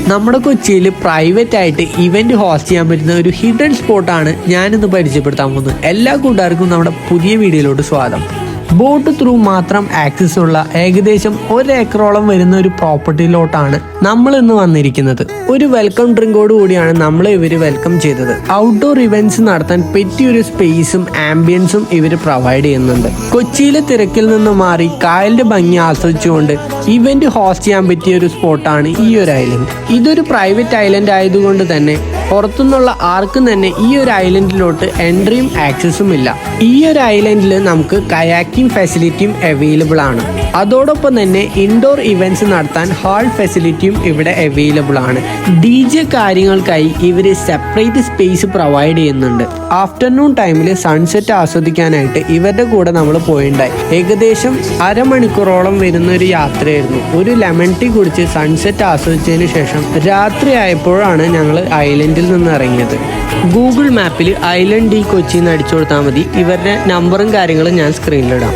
നമ്മുടെ കൊച്ചിയിൽ പ്രൈവറ്റ് ആയിട്ട് ഇവന്റ് ഹോസ്റ്റ് ചെയ്യാൻ പറ്റുന്ന ഒരു ഹിഡൻ സ്പോട്ടാണ് ഞാനിന്ന് പരിചയപ്പെടുത്താൻ പോകുന്നത്. എല്ലാ കൂട്ടുകാർക്കും നമ്മുടെ പുതിയ വീഡിയോയിലോട്ട് സ്വാഗതം. ബോട്ട് ത്രൂ മാത്രം ആക്സസ് ഉള്ള ഏകദേശം 1 ഏക്കറോളം വരുന്ന ഒരു പ്രോപ്പർട്ടിയിലോട്ടാണ് നമ്മൾ ഇന്ന് വന്നിരിക്കുന്നത്. ഒരു വെൽക്കം ഡ്രിങ്കോട് കൂടിയാണ് നമ്മളെ ഇവര് വെൽക്കം ചെയ്തത്. ഔട്ട്ഡോർ ഇവന്റ്സ് നടത്താൻ പറ്റിയൊരു സ്പേസും ആംബിയൻസും ഇവര് പ്രൊവൈഡ് ചെയ്യുന്നുണ്ട്. കൊച്ചിയിലെ തിരക്കിൽ നിന്ന് മാറി കായലിന്റെ ഭംഗി ആസ്വദിച്ചുകൊണ്ട് ഇവന്റ് ഹോസ്റ്റ് ചെയ്യാൻ പറ്റിയ ഒരു സ്പോട്ടാണ് ഈ ഒരു ഐലൻഡ്. ഇതൊരു പ്രൈവറ്റ് ഐലൻഡ് ആയതുകൊണ്ട് തന്നെ പുറത്തുനിന്നുള്ള ആർക്കും തന്നെ ഈ ഒരു ഐലൻഡിലോട്ട് എൻട്രിയും ആക്സസും ഇല്ല. ഈ ഒരു ഐലൻഡിൽ നമുക്ക് കയാക്കിംഗ് ഫെസിലിറ്റിയും അവൈലബിൾ ആണ്. അതോടൊപ്പം തന്നെ ഇൻഡോർ ഇവന്റ്സ് നടത്താൻ ഹാൾ ഫെസിലിറ്റിയും ഇവിടെ അവൈലബിൾ ആണ്. DJ കാര്യങ്ങൾക്കായി ഇവര് സെപ്പറേറ്റ് സ്പേസ് പ്രൊവൈഡ് ചെയ്യുന്നുണ്ട്. ആഫ്റ്റർനൂൺ ടൈമിൽ സൺസെറ്റ് ആസ്വദിക്കാനായിട്ട് ഇവരുടെ കൂടെ നമ്മൾ പോയിണ്ടായി. ഏകദേശം അരമണിക്കൂറോളം വരുന്ന ഒരു യാത്രയായിരുന്നു. ഒരു ലെമൺ ടീ കുടിച്ച് സൺസെറ്റ് ആസ്വദിച്ചതിന് ശേഷം രാത്രി ആയപ്പോഴാണ് ഞങ്ങൾ ഐലൻഡിൽ നിന്ന് ഇറങ്ങിയത്. ഗൂഗിൾ മാപ്പിൽ ഐലൻഡ് ഡി കൊച്ചി എന്ന് അടിച്ചു കൊടുത്താൽ മതി. ഇവരുടെ നമ്പറും കാര്യങ്ങളും ഞാൻ സ്ക്രീനിലിടാം.